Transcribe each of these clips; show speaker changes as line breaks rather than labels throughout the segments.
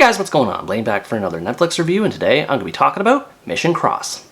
guys, what's going on? Blaine back for another Netflix review, and today I'm going to be talking about Mission Cross.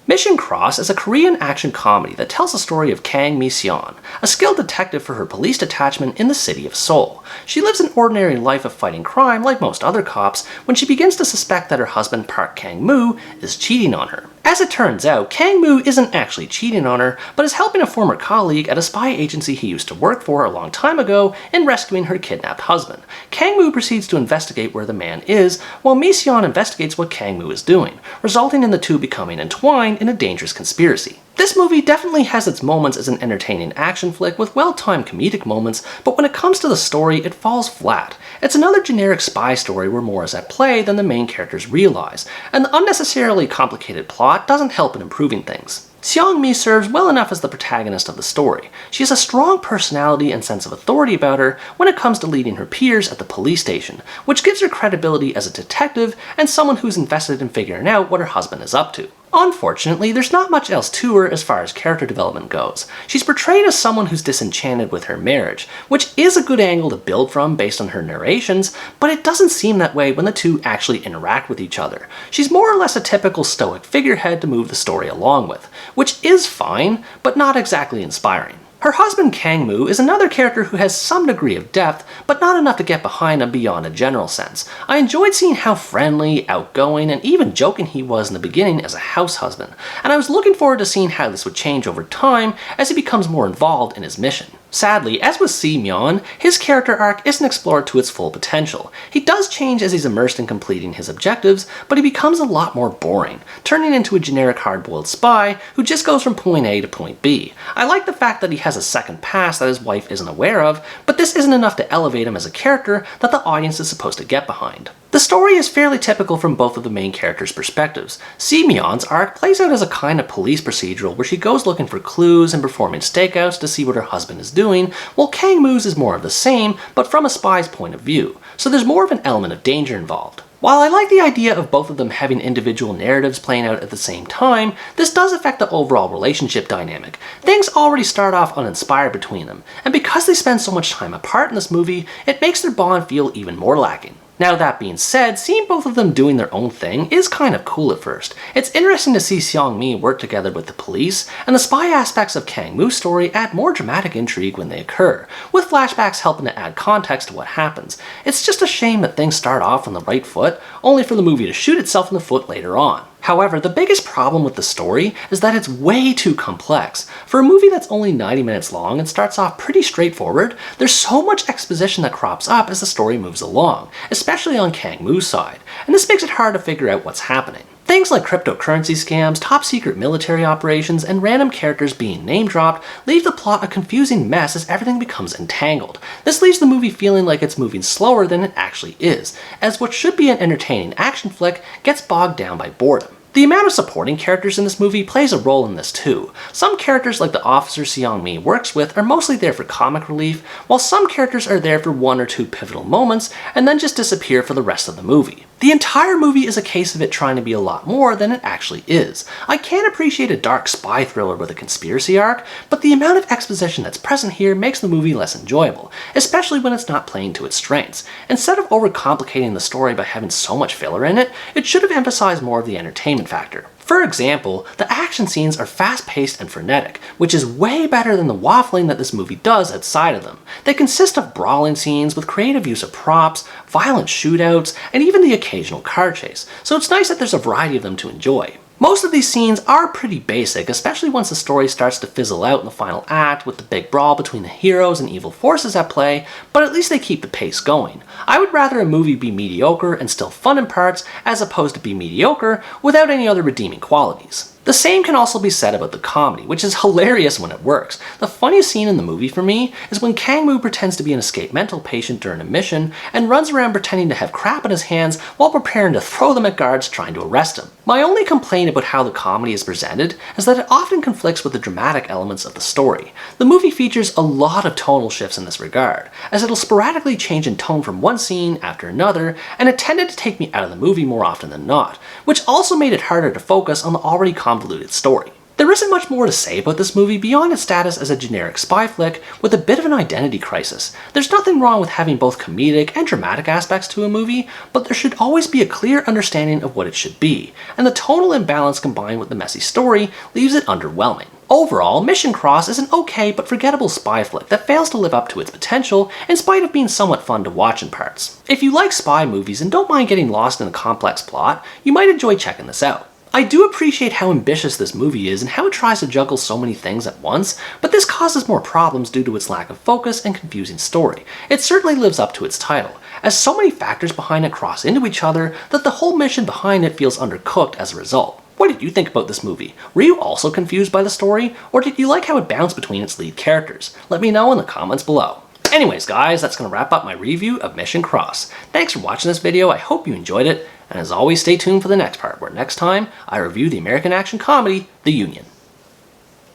Mission Cross is a Korean action comedy that tells the story of Kang Mi-seon, a skilled detective for her police detachment in the city of Seoul. She lives an ordinary life of fighting crime like most other cops when she begins to suspect that her husband Park Kang-moo is cheating on her. As it turns out, Kang-moo isn't actually cheating on her, but is helping a former colleague at a spy agency he used to work for a long time ago in rescuing her kidnapped husband. Kang-moo proceeds to investigate where the man is, while Mi-seon investigates what Kang-moo is doing, resulting in the two becoming entwined in a dangerous conspiracy. This movie definitely has its moments as an entertaining action flick with well-timed comedic moments, but when it comes to the story, it falls flat. It's another generic spy story where more is at play than the main characters realize, and the unnecessarily complicated plot doesn't help in improving things. Seong-mi serves well enough as the protagonist of the story. She has a strong personality and sense of authority about her when it comes to leading her peers at the police station, which gives her credibility as a detective and someone who's invested in figuring out what her husband is up to. Unfortunately, there's not much else to her as far as character development goes. She's portrayed as someone who's disenchanted with her marriage, which is a good angle to build from based on her narrations, but it doesn't seem that way when the two actually interact with each other. She's more or less a typical stoic figurehead to move the story along with, which is fine, but not exactly inspiring. Her husband Kang-moo is another character who has some degree of depth, but not enough to get behind him beyond a general sense. I enjoyed seeing how friendly, outgoing, and even joking he was in the beginning as a house husband, and I was looking forward to seeing how this would change over time as he becomes more involved in his mission. Sadly, as with Si-myeon, his character arc isn't explored to its full potential. He does change as he's immersed in completing his objectives, but he becomes a lot more boring, turning into a generic hard-boiled spy who just goes from point A to point B. I like the fact that he has a second past that his wife isn't aware of, but this isn't enough to elevate him as a character that the audience is supposed to get behind. The story is fairly typical from both of the main characters' perspectives. Si-myeon's arc plays out as a kind of police procedural where she goes looking for clues and performing stakeouts to see what her husband is doing, while Kang-moo's is more of the same, but from a spy's point of view, so there's more of an element of danger involved. While I like the idea of both of them having individual narratives playing out at the same time, this does affect the overall relationship dynamic. Things already start off uninspired between them, and because they spend so much time apart in this movie, it makes their bond feel even more lacking. Now that being said, seeing both of them doing their own thing is kind of cool at first. It's interesting to see Seong-mi work together with the police, and the spy aspects of Kang-moo's story add more dramatic intrigue when they occur, with flashbacks helping to add context to what happens. It's just a shame that things start off on the right foot, only for the movie to shoot itself in the foot later on. However, the biggest problem with the story is that it's way too complex. For a movie that's only 90 minutes long and starts off pretty straightforward, there's so much exposition that crops up as the story moves along, especially on Kang-moo's side, and this makes it hard to figure out what's happening. Things like cryptocurrency scams, top-secret military operations, and random characters being name-dropped leave the plot a confusing mess as everything becomes entangled. This leaves the movie feeling like it's moving slower than it actually is, as what should be an entertaining action flick gets bogged down by boredom. The amount of supporting characters in this movie plays a role in this too. Some characters like the officer Seong-mi works with are mostly there for comic relief, while some characters are there for one or two pivotal moments and then just disappear for the rest of the movie. The entire movie is a case of it trying to be a lot more than it actually is. I can appreciate a dark spy thriller with a conspiracy arc, but the amount of exposition that's present here makes the movie less enjoyable, especially when it's not playing to its strengths. Instead of overcomplicating the story by having so much filler in it, it should have emphasized more of the entertainment factor. For example, the action scenes are fast-paced and frenetic, which is way better than the waffling that this movie does outside of them. They consist of brawling scenes with creative use of props, violent shootouts, and even the occasional car chase, so it's nice that there's a variety of them to enjoy. Most of these scenes are pretty basic, especially once the story starts to fizzle out in the final act with the big brawl between the heroes and evil forces at play, but at least they keep the pace going. I would rather a movie be mediocre and still fun in parts, as opposed to be mediocre without any other redeeming qualities. The same can also be said about the comedy, which is hilarious when it works. The funniest scene in the movie for me is when Kang-moo pretends to be an escaped mental patient during a mission and runs around pretending to have crap in his hands while preparing to throw them at guards trying to arrest him. My only complaint about how the comedy is presented is that it often conflicts with the dramatic elements of the story. The movie features a lot of tonal shifts in this regard, as it'll sporadically change in tone from one scene after another, and it tended to take me out of the movie more often than not, which also made it harder to focus on the already convoluted story. There isn't much more to say about this movie beyond its status as a generic spy flick with a bit of an identity crisis. There's nothing wrong with having both comedic and dramatic aspects to a movie, but there should always be a clear understanding of what it should be, and the tonal imbalance combined with the messy story leaves it underwhelming. Overall, Mission Cross is an okay but forgettable spy flick that fails to live up to its potential in spite of being somewhat fun to watch in parts. If you like spy movies and don't mind getting lost in a complex plot, you might enjoy checking this out. I do appreciate how ambitious this movie is and how it tries to juggle so many things at once, but this causes more problems due to its lack of focus and confusing story. It certainly lives up to its title, as so many factors behind it cross into each other that the whole mission behind it feels undercooked as a result. What did you think about this movie? Were you also confused by the story, or did you like how it bounced between its lead characters? Let me know in the comments below. Anyways guys, that's going to wrap up my review of Mission Cross. Thanks for watching this video, I hope you enjoyed it, and as always stay tuned for the next part, where next time I review the American action comedy, The Union.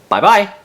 Bye bye!